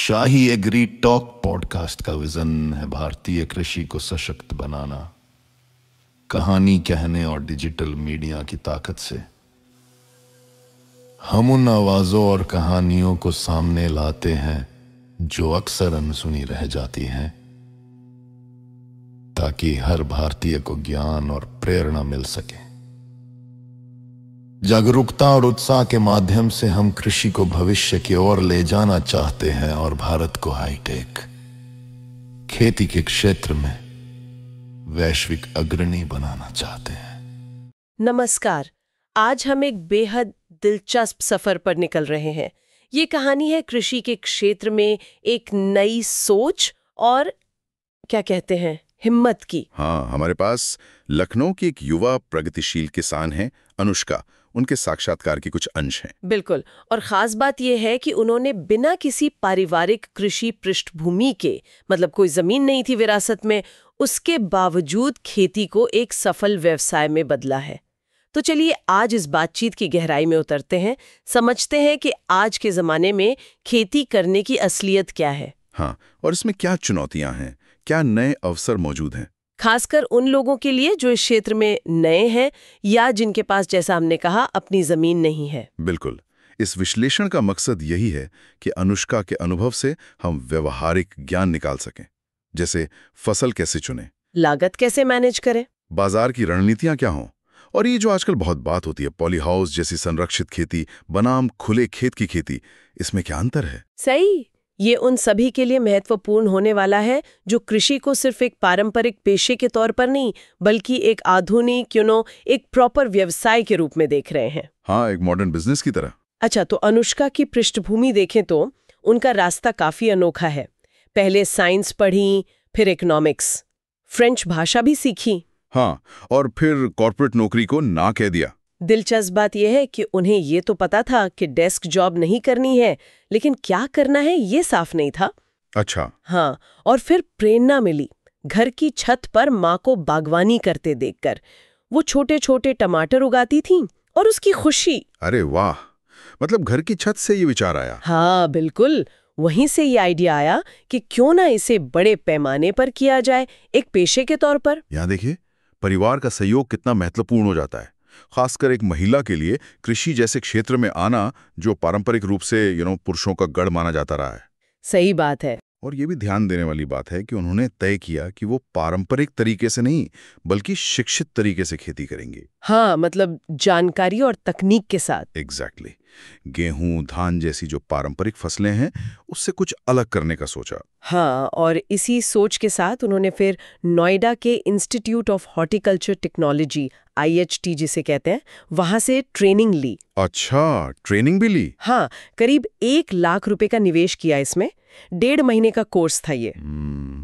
शाही agree talk podcast का vision है भारतीय कृषि को सशक्त बनाना, कहानी कहने और डिजिटल मीडिया की ताकत से हम उन आवाजों और कहानियों को सामने लाते हैं जो अक्सर अनसुनी रह जाती हैं, ताकि हर भारतीय को ज्ञान और प्रेरणा मिल सके। जागरूकता और उत्साह के माध्यम से हम कृषि को भविष्य की ओर ले जाना चाहते हैं और भारत को हाईटेक खेती के क्षेत्र में वैश्विक अग्रणी बनाना चाहते हैं। नमस्कार, आज हम एक बेहद दिलचस्प सफर पर निकल रहे हैं। ये कहानी है कृषि के क्षेत्र में एक नई सोच और क्या कहते हैं, हिम्मत की। हाँ, हमारे पास लखनऊ की एक युवा प्रगतिशील किसान है अनुष्का। उनके साक्षात्कार के कुछ अंश हैं। बिल्कुल, और खास बात यह है कि उन्होंने बिना किसी पारिवारिक कृषि पृष्ठभूमि के, मतलब कोई जमीन नहीं थी विरासत में, उसके बावजूद खेती को एक सफल व्यवसाय में बदला है। तो चलिए आज इस बातचीत की गहराई में उतरते हैं, समझते हैं कि आज के जमाने में खेती करने की असलियत क्या है। हाँ, और इसमें क्या चुनौतियां हैं, क्या नए अवसर मौजूद हैं, खासकर उन लोगों के लिए जो इस क्षेत्र में नए हैं या जिनके पास, जैसा हमने कहा, अपनी जमीन नहीं है। बिल्कुल, इस विश्लेषण का मकसद यही है कि अनुष्का के अनुभव से हम व्यवहारिक ज्ञान निकाल सकें, जैसे फसल कैसे चुनें, लागत कैसे मैनेज करें, बाजार की रणनीतियां क्या हों, और ये जो आजकल बहुत बात होती है पॉली हाउस जैसी संरक्षित खेती बनाम खुले खेत की खेती, इसमें क्या अंतर है। सही, ये उन सभी के लिए महत्वपूर्ण होने वाला है जो कृषि को सिर्फ एक पारंपरिक पेशे के तौर पर नहीं, बल्कि एक आधुनिक एक प्रॉपर व्यवसाय के रूप में देख रहे हैं। हाँ, एक मॉडर्न बिजनेस की तरह। अच्छा, तो अनुष्का की पृष्ठभूमि देखें तो उनका रास्ता काफी अनोखा है। पहले साइंस पढ़ी, फिर इकोनॉमिक्स, फ्रेंच भाषा भी सीखी। हाँ, और फिर कॉर्पोरेट नौकरी को ना कह दिया। दिलचस्प बात यह है कि उन्हें ये तो पता था कि डेस्क जॉब नहीं करनी है, लेकिन क्या करना है ये साफ नहीं था। अच्छा। हाँ, और फिर प्रेरणा मिली घर की छत पर माँ को बागवानी करते देखकर। वो छोटे छोटे टमाटर उगाती थीं और उसकी खुशी। अरे वाह, मतलब घर की छत से ये विचार आया। हाँ बिल्कुल, वहीं से ये आइडिया आया कि क्यों ना इसे बड़े पैमाने पर किया जाए, एक पेशे के तौर पर। यहाँ देखिए, परिवार का सहयोग कितना महत्वपूर्ण हो जाता है, खासकर एक महिला के लिए कृषि जैसे क्षेत्र में आना जो पारंपरिक रूप से पुरुषों का गढ़ माना जाता रहा है। सही बात है। और ये भी ध्यान देने वाली बात है कि उन्होंने तय किया कि वो पारंपरिक तरीके से नहीं बल्कि शिक्षित तरीके से खेती करेंगे। हाँ, मतलब जानकारी और तकनीक के साथ। एग्जैक्टली। गेहूं, धान जैसी जो पारंपरिक फसलें हैं उससे कुछ अलग करने का सोचा। हाँ, और इसी सोच के साथ उन्होंने फिर नोएडा के institute of horticulture technology, IHT जिसे कहते हैं, वहां से ट्रेनिंग ली। अच्छा, ट्रेनिंग भी ली? हाँ, करीब 1 लाख रुपए का निवेश किया इसमें। 1.5 महीने का कोर्स था ये।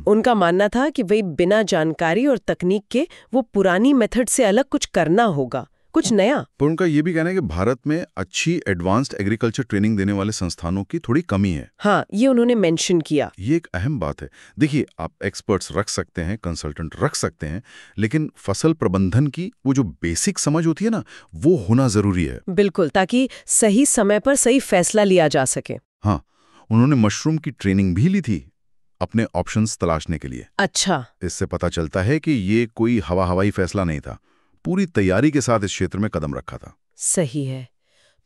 उनका मानना था कि वही बिना जानकारी और तकनीक के वो पुरानी मेथड से अलग कुछ करना होगा, कुछ नया। पर उनका ये भी कहना है कि भारत में अच्छी एडवांस्ड एग्रीकल्चर ट्रेनिंग देने वाले संस्थानों की थोड़ी कमी है। हाँ, ये उन्होंने मेंशन किया। ये एक अहम बात है। देखिए, आप एक्सपर्ट्स रख सकते हैं, कंसल्टेंट रख सकते हैं, लेकिन फसल प्रबंधन की वो जो बेसिक समझ होती है ना, वो होना जरूरी है। बिल्कुल, ताकि सही समय पर सही फैसला लिया जा सके। हाँ, उन्होंने मशरूम की ट्रेनिंग भी ली थी अपने ऑप्शंस तलाशने के लिए। अच्छा। इससे पता चलता है कि ये कोई हवाई फैसला नहीं था, पूरी तैयारी के साथ इस क्षेत्र में कदम रखा था। सही है।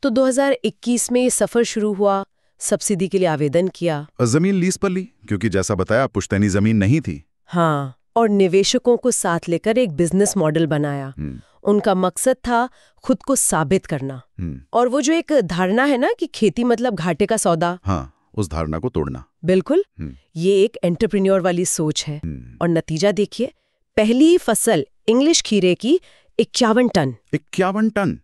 तो 2021 में ये सफर शुरू हुआ, सब्सिडी के लिए आवेदन किया, जमीन लीज पर ली क्योंकि जैसा बताया पुश्तैनी जमीन नहीं थी। हाँ, और निवेशकों को साथ लेकर एक बिजनेस मॉडल बनाया। उनका मकसद था खुद को साबित करना। और वो जो एक धारणा है ना कि खेती मतलब घाटे का सौदा, हाँ, उस धारणा को तोड़ना। बिल्कुल, ये एक एंटरप्रेन्योर वाली सोच है। और नतीजा देखिए, पहली फसल इंग्लिश खीरे की 51 टन। 51 टन,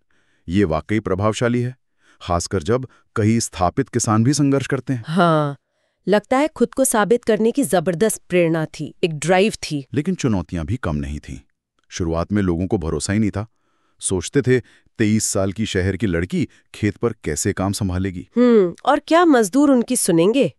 ये वाकई प्रभावशाली है, खासकर जब कई स्थापित किसान भी संघर्ष करते हैं। हाँ, लगता है खुद को साबित करने की जबरदस्त प्रेरणा थी, एक ड्राइव थी। लेकिन चुनौतियां भी कम नहीं थीं। शुरुआत में लोगों को भरोसा ही नहीं था। सोचते थे 23 साल की शहर की लड़की खेत पर कैसे काम संभालेगी। और क्या मजदूर उनकी सुनेंगे,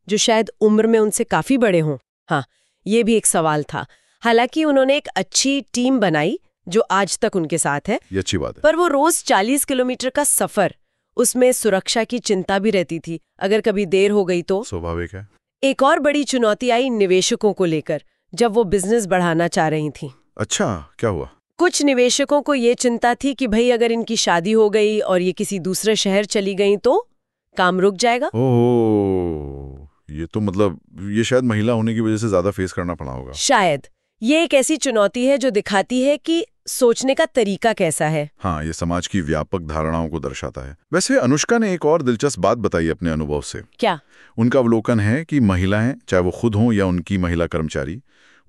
जो शायद उम्र में उनसे काफी बड़े हों। हाँ, ये भी एक सवाल था। हालांकि उन्होंने एक अच्छी टीम बनाई जो आज तक उनके साथ है। ये अच्छी बात है। पर वो रोज 40 किलोमीटर का सफर, उसमें सुरक्षा की चिंता भी रहती थी, अगर कभी देर हो गई तो। स्वाभाविक है। एक और बड़ी चुनौती आई निवेशकों को लेकर, जब वो बिजनेस बढ़ाना चाह रही थी। अच्छा, क्या हुआ? कुछ निवेशकों को ये चिंता थी कि भाई अगर इनकी शादी हो गई और ये किसी दूसरे शहर चली गई तो काम रुक जाएगा। ओह, ये तो मतलब ये शायद महिला होने की वजह से ज्यादा फेस करना पड़ा होगा। शायद ये एक ऐसी चुनौती है जो दिखाती है कि सोचने का तरीका कैसा है। हाँ, ये समाज की व्यापक धारणाओं को दर्शाता है। वैसे अनुष्का ने एक और दिलचस्प बात बताई अपने अनुभव से। क्या? उनका अवलोकन है कि महिलाएं, चाहे वो खुद हों या उनकी महिला कर्मचारी,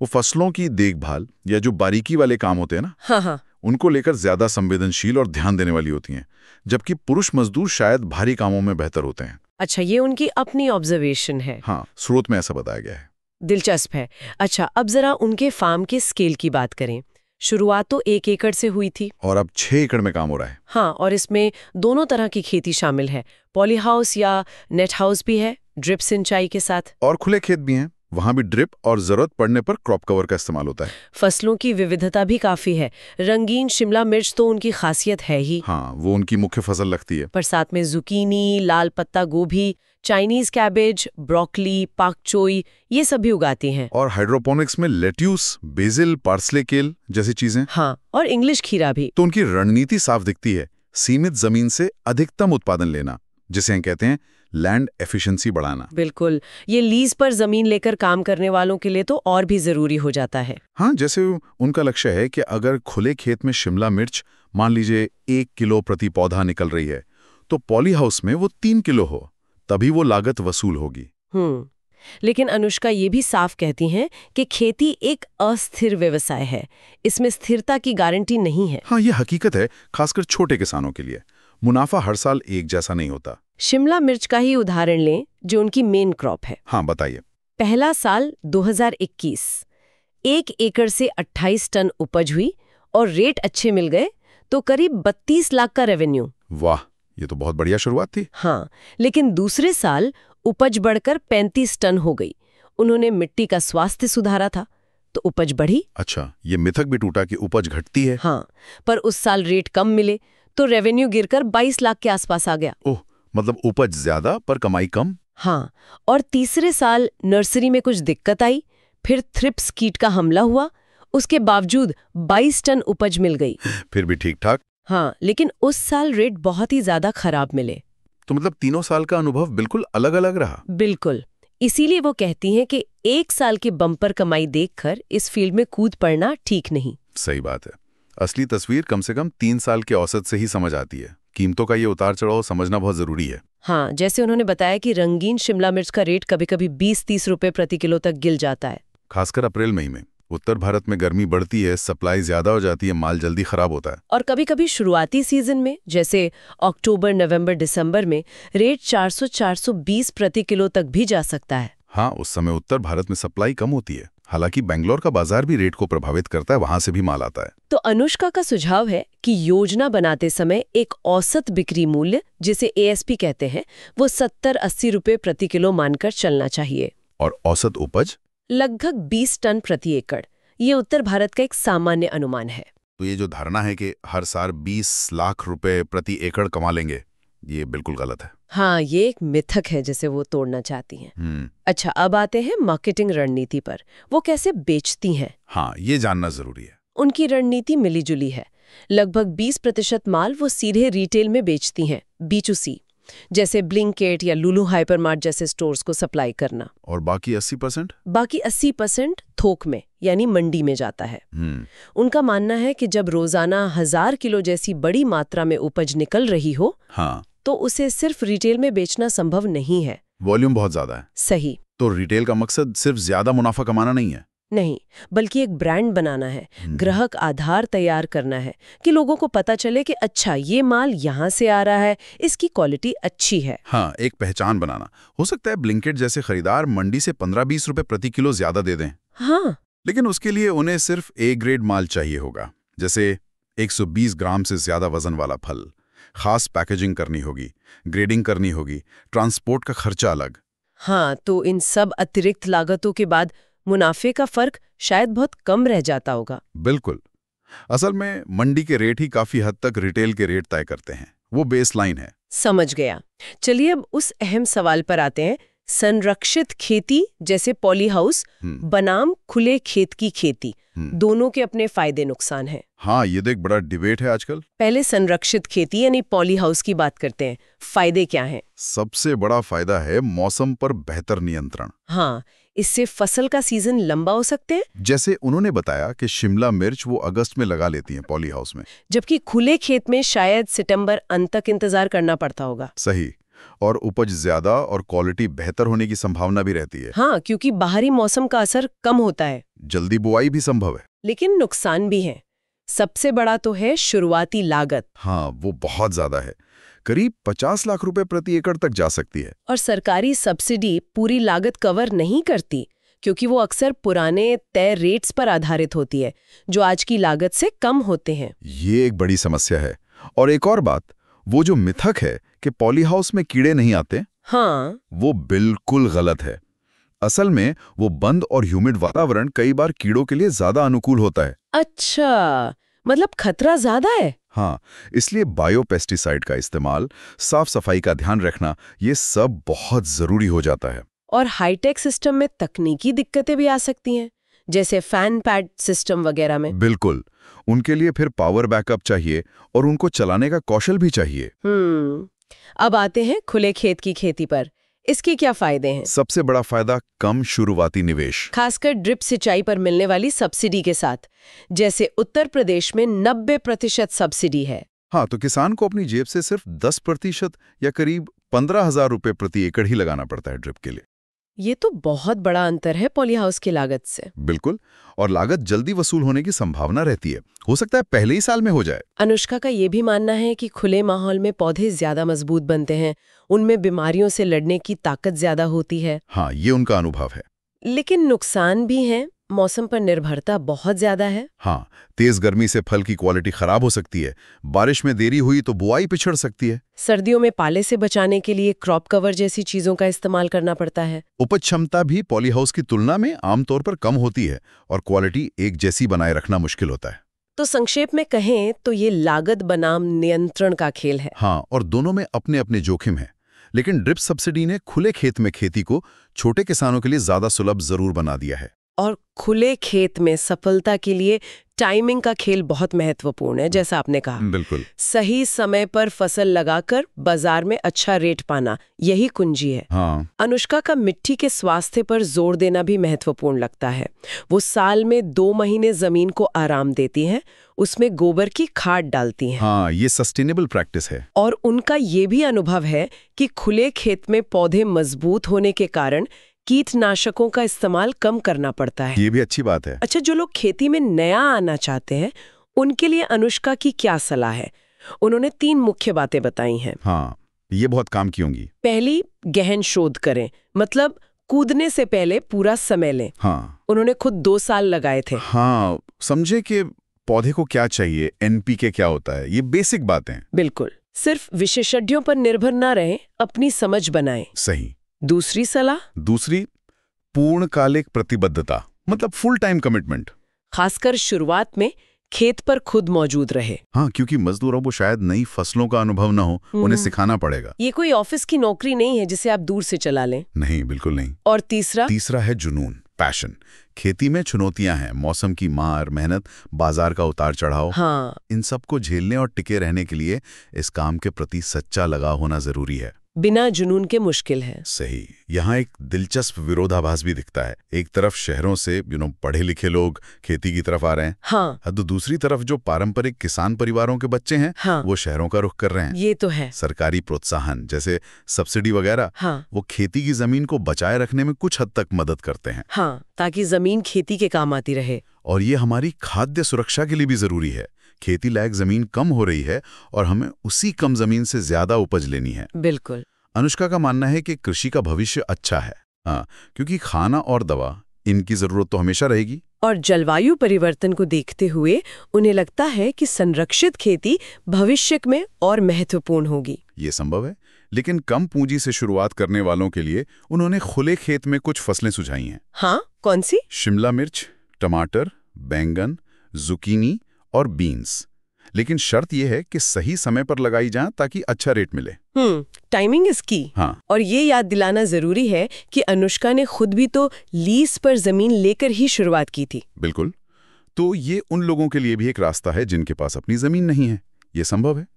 वो फसलों की देखभाल या जो बारीकी वाले काम होते हैं ना, हाँ, उनको लेकर ज्यादा संवेदनशील और ध्यान देने वाली होती हैं, जबकि पुरुष मजदूर शायद भारी कामों में बेहतर होते हैं। अच्छा, ये उनकी अपनी ऑब्जर्वेशन है। हाँ, स्रोत में ऐसा बताया गया है। दिलचस्प है। अच्छा, अब जरा उनके फार्म के स्केल की बात करें। शुरुआत तो 1 एकड़ से हुई थी और अब 6 एकड़ में काम हो रहा है। हाँ, और इसमें दोनों तरह की खेती शामिल है। पॉली हाउस या नेट हाउस भी है, ड्रिप सिंचाई के साथ। और खुले खेत भी हैं, वहां भी ड्रिप और जरूरत पड़ने पर क्रॉप कवर का इस्तेमाल होता है। फसलों की विविधता भी काफी है। रंगीन शिमला मिर्च तो उनकी खासियत है ही। हाँ, वो उनकी मुख्य फसल लगती है। पर साथ में जुकीनी, लाल पत्ता गोभी, चाइनीज कैबेज, ब्रोकली, पाक चोई, ये सब भी उगाती हैं। और हाइड्रोपोनिक्स में लेट्यूस, बेसिल, पार्सले केल जैसी चीजें। हाँ, और इंग्लिश खीरा भी। तो उनकी रणनीति साफ दिखती है, सीमित जमीन से अधिकतम उत्पादन लेना, जिसे हम कहते हैं लैंड एफिशिएंसी बढ़ाना। बिल्कुल, ये लीज पर जमीन लेकर काम करने वालों के लिए तो और भी जरूरी हो जाता है। हाँ, जैसे उनका लक्ष्य है कि अगर खुले खेत में शिमला मिर्च मान लीजिए 1 किलो प्रति पौधा निकल रही है, तो पॉली हाउस में वो 3 किलो हो, तभी वो लागत वसूल होगी। लेकिन अनुष्का ये भी साफ कहती हैं कि खेती एक अस्थिर व्यवसाय है, इसमें स्थिरता की गारंटी नहीं है। हाँ, ये हकीकत है, खासकर छोटे किसानों के लिए। मुनाफा हर साल एक जैसा नहीं होता। शिमला मिर्च का ही उदाहरण लें, जो उनकी मेन क्रॉप है। हाँ, बताइए। पहला साल 2021, 1 एकड़ से 28 टन उपज हुई और रेट अच्छे मिल गए तो करीब 32 लाख का रेवेन्यू। वाह, ये तो बहुत बढ़िया शुरुआत थी। हाँ, लेकिन दूसरे साल उपज बढ़कर 35 टन हो गई। उन्होंने मिट्टी का स्वास्थ्य सुधारा था तो उपज बढ़ी। अच्छा, ये मिथक भी टूटा कि उपज घटती है। हाँ, पर उस साल रेट कम मिले तो रेवेन्यू गिरकर 22 लाख के आसपास आ गया। ओह, मतलब उपज ज्यादा पर कमाई कम। हाँ, और तीसरे साल नर्सरी में कुछ दिक्कत आई, फिर थ्रिप्स कीट का हमला हुआ, उसके बावजूद 22 टन उपज मिल गई। फिर भी ठीक ठाक। हाँ, लेकिन उस साल रेट बहुत ही ज्यादा खराब मिले। तो मतलब तीनों साल का अनुभव बिल्कुल अलग अलग रहा। बिल्कुल, इसीलिए वो कहती हैं कि 1 साल की बम्पर कमाई देखकर इस फील्ड में कूद पड़ना ठीक नहीं। सही बात है। असली तस्वीर कम से कम 3 साल के औसत से ही समझ आती है। कीमतों का ये उतार चढ़ाव समझना बहुत जरूरी है। हाँ, जैसे उन्होंने बताया कि रंगीन शिमला मिर्च का रेट कभी-कभी 20-30 रुपए प्रति किलो तक गिर जाता है। खासकर अप्रैल मई में। उत्तर भारत में गर्मी बढ़ती है, सप्लाई ज्यादा हो जाती है, माल जल्दी खराब होता है। और कभी-कभी शुरुआती सीजन में, जैसे अक्टूबर, नवंबर, दिसंबर में रेट 400-420 प्रति किलो तक भी जा सकता है। हाँ, उस समय उत्तर भारत में सप्लाई कम होती है। हालांकि बेंगलोर का बाजार भी रेट को प्रभावित करता है, वहां से भी माल आता है। तो अनुष्का का सुझाव है कि योजना बनाते समय एक औसत बिक्री मूल्य, जिसे ASP कहते हैं, वो 70-80 रुपए प्रति किलो मानकर चलना चाहिए। और औसत उपज लगभग 20 टन प्रति एकड़। ये उत्तर भारत का एक सामान्य अनुमान है। तो ये जो धारणा है कि हर साल 20 लाख रुपए प्रति एकड़ कमा लेंगे, ये बिल्कुल गलत है। हाँ, ये एक मिथक है जिसे वो तोड़ना चाहती हैं। अच्छा, अब आते हैं मार्केटिंग रणनीति पर। वो कैसे बेचती हैं? हाँ, ये जानना जरूरी है। उनकी रणनीति मिलीजुली है। लगभग 20% माल वो सीधे रिटेल में बेचती हैं, B2C, जैसे ब्लिंकिट या लुलु हाइपरमार्ट जैसे स्टोर्स को सप्लाई करना। और बाकी 80%? बाकी 80% थोक में यानी मंडी में जाता है। उनका मानना है कि जब रोजाना 1000 किलो जैसी बड़ी मात्रा में उपज निकल रही हो, हाँ, तो उसे सिर्फ रिटेल में बेचना संभव नहीं है। वॉल्यूम बहुत ज्यादा है। सही। तो रिटेल का मकसद सिर्फ ज्यादा मुनाफा कमाना नहीं है। नहीं, बल्कि एक ब्रांड बनाना है, ग्राहक आधार तैयार करना है कि लोगों को पता चले कि अच्छा, ये माल यहाँ से आ रहा है, इसकी क्वालिटी अच्छी है। हाँ, एक पहचान बनाना। हो सकता है ब्लिंकिट जैसे खरीदार मंडी से 15-20 रुपए प्रति किलो ज्यादा दे दें। हाँ, लेकिन उसके लिए उन्हें सिर्फ A ग्रेड माल चाहिए होगा, जैसे 120 ग्राम से ज्यादा वजन वाला फल। खास पैकेजिंग करनी होगी, ग्रेडिंग करनी होगी, ट्रांसपोर्ट का खर्चा अलग। हाँ, तो इन सब अतिरिक्त लागतों के बाद मुनाफे का फर्क शायद बहुत कम रह जाता होगा। बिल्कुल। असल में मंडी के रेट ही काफी हद तक रिटेल के रेट तय करते हैं। वो बेसलाइन है। समझ गया। चलिए अब उस अहम सवाल पर आते हैं, संरक्षित खेती जैसे पॉली हाउस बनाम खुले खेत की खेती, दोनों के अपने फायदे नुकसान हैं। हाँ, ये तो एक बड़ा डिबेट है आजकल। पहले संरक्षित खेती यानी पॉली हाउस की बात करते हैं। फायदे क्या हैं? सबसे बड़ा फायदा है मौसम पर बेहतर नियंत्रण। हाँ, इससे फसल का सीजन लंबा हो सकते हैं। जैसे उन्होंने बताया कि शिमला मिर्च वो अगस्त में लगा लेती हैं पॉली हाउस में, जबकि खुले खेत में शायद सितंबर अंत तक इंतजार करना पड़ता होगा। सही, और उपज ज्यादा और क्वालिटी बेहतर होने की संभावना भी रहती है। हाँ, क्योंकि बाहरी मौसम का असर कम होता है। जल्दी बुआई भी संभव है। लेकिन नुकसान भी है। सबसे बड़ा तो है शुरुआती लागत। हाँ, वो बहुत ज्यादा है, करीब 50 लाख रुपए प्रति एकड़ तक जा सकती है। और सरकारी सब्सिडी पूरी लागत कवर नहीं करती, क्योंकि वो अक्सर पुराने तय रेट्स पर आधारित होती है, जो आज की लागत से कम होते हैं। ये एक बड़ी समस्या है। और एक और बात, वो जो मिथक है कि पॉली हाउस में कीड़े नहीं आते, हाँ, वो बिल्कुल गलत है। असल में वो बंद और ह्यूमिड वातावरण कई बार कीड़ों के लिए ज्यादा अनुकूल होता है। अच्छा, मतलब खतरा ज्यादा है। हाँ, इसलिए बायोपेस्टिसाइड का इस्तेमाल, साफ सफाई का ध्यान रखना, ये सब बहुत जरूरी हो जाता है। और हाईटेक सिस्टम में तकनीकी दिक्कतें भी आ सकती हैं, जैसे फैन पैड सिस्टम वगैरह में। बिल्कुल, उनके लिए फिर पावर बैकअप चाहिए और उनको चलाने का कौशल भी चाहिए। अब आते हैं खुले खेत की खेती पर। इसके क्या फायदे हैं? सबसे बड़ा फायदा कम शुरुआती निवेश, खासकर ड्रिप सिंचाई पर मिलने वाली सब्सिडी के साथ। जैसे उत्तर प्रदेश में 90% सब्सिडी है। हाँ, तो किसान को अपनी जेब से सिर्फ 10% या करीब 15,000 रुपए प्रति एकड़ ही लगाना पड़ता है ड्रिप के लिए। ये तो बहुत बड़ा अंतर है पॉली हाउस की लागत से। बिल्कुल, और लागत जल्दी वसूल होने की संभावना रहती है। हो सकता है पहले ही साल में हो जाए। अनुष्का का ये भी मानना है कि खुले माहौल में पौधे ज्यादा मजबूत बनते हैं, उनमें बीमारियों से लड़ने की ताकत ज्यादा होती है। हाँ, ये उनका अनुभव है। लेकिन नुकसान भी हैं। मौसम पर निर्भरता बहुत ज्यादा है। हाँ, तेज गर्मी से फल की क्वालिटी खराब हो सकती है, बारिश में देरी हुई तो बुआई पिछड़ सकती है। सर्दियों में पाले से बचाने के लिए क्रॉप कवर जैसी चीजों का इस्तेमाल करना पड़ता है। उपज क्षमता भी पॉली हाउस की तुलना में आमतौर पर कम होती है और क्वालिटी एक जैसी बनाए रखना मुश्किल होता है। तो संक्षेप में कहें तो ये लागत बनाम नियंत्रण का खेल है। हाँ, और दोनों में अपने अपने जोखिम हैं। लेकिन ड्रिप सब्सिडी ने खुले खेत में खेती को छोटे किसानों के लिए ज्यादा सुलभ जरूर बना दिया है। और खुले खेत में सफलता के लिए टाइमिंग का खेल बहुत महत्वपूर्ण है, जैसा आपने कहा। बिल्कुल, सही समय पर फसल लगाकर बाजार में अच्छा रेट पाना, यही कुंजी है। हाँ, अनुष्का का मिट्टी के स्वास्थ्य पर जोर देना भी महत्वपूर्ण लगता है। वो साल में 2 महीने जमीन को आराम देती हैं, उसमें गोबर की खाद डालती हैं। हाँ, ये सस्टेनेबल प्रैक्टिस है। और उनका ये भी अनुभव है कि खुले खेत में पौधे मजबूत होने के कारण कीटनाशकों का इस्तेमाल कम करना पड़ता है। ये भी अच्छी बात है। अच्छा, जो लोग खेती में नया आना चाहते हैं, उनके लिए अनुष्का की क्या सलाह है? उन्होंने 3 मुख्य बातें बताई हैं। हाँ, ये बहुत काम की होंगी। पहली, गहन शोध करें, मतलब कूदने से पहले पूरा समय लें। हाँ, उन्होंने खुद 2 साल लगाए थे। हाँ, समझे कि पौधे को क्या चाहिए, एनपीके क्या होता है, ये बेसिक बातें। बिल्कुल, सिर्फ विशेषज्ञों पर निर्भर ना रहें, अपनी समझ बनाएं। सही। दूसरी सलाह, दूसरी, पूर्णकालिक प्रतिबद्धता, मतलब फुल टाइम कमिटमेंट। खासकर शुरुआत में खेत पर खुद मौजूद रहे। हाँ, क्योंकि मजदूरों को शायद नई फसलों का अनुभव ना हो, उन्हें सिखाना पड़ेगा। ये कोई ऑफिस की नौकरी नहीं है जिसे आप दूर से चला लें। नहीं, बिल्कुल नहीं। और तीसरा है जुनून, पैशन। खेती में चुनौतियां हैं, मौसम की मार, मेहनत, बाजार का उतार चढ़ाव। हाँ, इन सबको झेलने और टिके रहने के लिए इस काम के प्रति सच्चा लगाव होना जरूरी है। बिना जुनून के मुश्किल है। सही। यहाँ एक दिलचस्प विरोधाभास भी दिखता है। एक तरफ शहरों से पढ़े लिखे लोग खेती की तरफ आ रहे हैं, हाँ, तो दूसरी तरफ जो पारंपरिक किसान परिवारों के बच्चे हैं, हाँ, वो शहरों का रुख कर रहे हैं। ये तो है। सरकारी प्रोत्साहन जैसे सब्सिडी वगैरह, हाँ, वो खेती की जमीन को बचाए रखने में कुछ हद तक मदद करते हैं। हाँ, ताकि जमीन खेती के काम आती रहे। और ये हमारी खाद्य सुरक्षा के लिए भी जरूरी है। खेती लायक जमीन कम हो रही है और हमें उसी कम जमीन से ज्यादा उपज लेनी है। बिल्कुल। अनुष्का का मानना है कि कृषि का भविष्य अच्छा है। हाँ, क्योंकि खाना और दवा, इनकी जरूरत तो हमेशा रहेगी। और जलवायु परिवर्तन को देखते हुए उन्हें लगता है कि संरक्षित खेती भविष्य में और महत्वपूर्ण होगी। ये संभव है, लेकिन कम पूंजी से शुरुआत करने वालों के लिए उन्होंने खुले खेत में कुछ फसलें सुझाई हैं। हाँ, कौन सी? शिमला मिर्च, टमाटर, बैंगन, जुकीनी और बीन्स। लेकिन शर्त यह है कि सही समय पर लगाई जाए ताकि अच्छा रेट मिले। टाइमिंग इज की। हाँ। और ये याद दिलाना जरूरी है कि अनुष्का ने खुद भी तो लीज पर जमीन लेकर ही शुरुआत की थी। बिल्कुल। तो ये उन लोगों के लिए भी एक रास्ता है जिनके पास अपनी जमीन नहीं है, ये संभव है।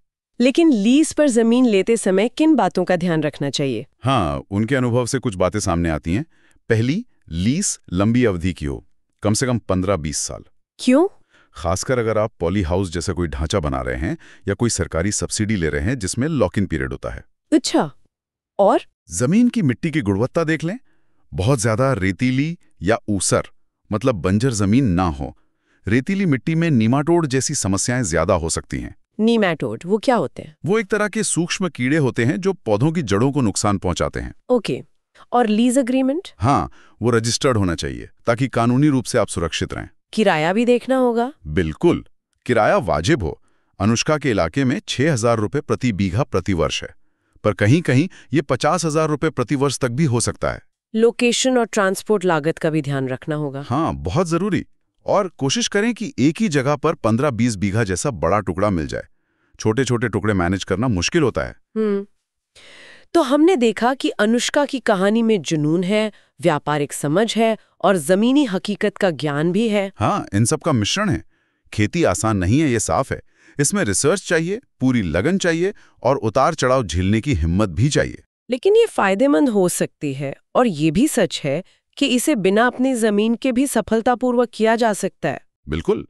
लेकिन लीज पर जमीन लेते समय किन बातों का ध्यान रखना चाहिए? हाँ, उनके अनुभव से कुछ बातें सामने आती हैं। पहली, लीज लंबी अवधि की हो, कम से कम 15-20 साल। क्यों? खासकर अगर आप पॉली हाउस जैसा कोई ढांचा बना रहे हैं या कोई सरकारी सब्सिडी ले रहे हैं जिसमें लॉक इन पीरियड होता है। अच्छा, और? जमीन की मिट्टी की गुणवत्ता देख लें। बहुत ज्यादा रेतीली या ऊसर, मतलब बंजर जमीन ना हो। रेतीली मिट्टी में नीमाटोड जैसी समस्याएं ज्यादा हो सकती हैं। नीमाटोड वो क्या होते हैं? वो एक तरह के सूक्ष्म कीड़े होते हैं जो पौधों की जड़ों को नुकसान पहुंचाते हैं। ओके। और लीज अग्रीमेंट? हाँ, वो रजिस्टर्ड होना चाहिए ताकि कानूनी रूप से आप सुरक्षित रहें। किराया भी देखना होगा? बिल्कुल, किराया वाजिब हो। अनुष्का के इलाके में 6,000 रुपये प्रति बीघा प्रति वर्ष है, पर कहीं कहीं ये 50,000 रुपये प्रति वर्ष तक भी हो सकता है। लोकेशन और ट्रांसपोर्ट लागत का भी ध्यान रखना होगा। हाँ, बहुत जरूरी। और कोशिश करें कि एक ही जगह पर 15-20 बीघा जैसा बड़ा टुकड़ा मिल जाए। छोटे छोटे टुकड़े मैनेज करना मुश्किल होता है। तो हमने देखा कि अनुष्का की कहानी में जुनून है, व्यापारिक समझ है और जमीनी हकीकत का ज्ञान भी है। हाँ, इन सब का मिश्रण है। खेती आसान नहीं है, ये साफ है। इसमें रिसर्च चाहिए, पूरी लगन चाहिए और उतार चढ़ाव झेलने की हिम्मत भी चाहिए। लेकिन ये फायदेमंद हो सकती है और ये भी सच है कि इसे बिना अपनी जमीन के भी सफलतापूर्वक किया जा सकता है। बिल्कुल।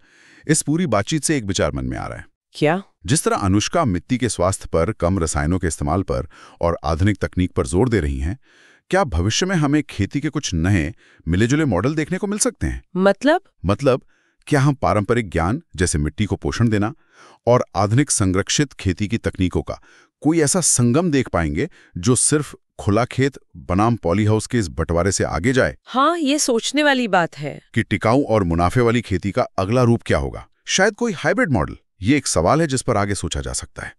इस पूरी बातचीत से एक विचार मन में आ रहा है। क्या? जिस तरह अनुष्का मिट्टी के स्वास्थ्य पर, कम रसायनों के इस्तेमाल पर और आधुनिक तकनीक पर जोर दे रही हैं, क्या भविष्य में हमें खेती के कुछ नए मिले-जुले मॉडल देखने को मिल सकते हैं? मतलब क्या हम पारंपरिक ज्ञान जैसे मिट्टी को पोषण देना और आधुनिक संरक्षित खेती की तकनीकों का कोई ऐसा संगम देख पाएंगे जो सिर्फ खुला खेत बनाम पॉली हाउस के इस बंटवारे से आगे जाए? हाँ, ये सोचने वाली बात है कि टिकाऊ और मुनाफे वाली खेती का अगला रूप क्या होगा। शायद कोई हाइब्रिड मॉडल। ये एक सवाल है जिस पर आगे सोचा जा सकता है।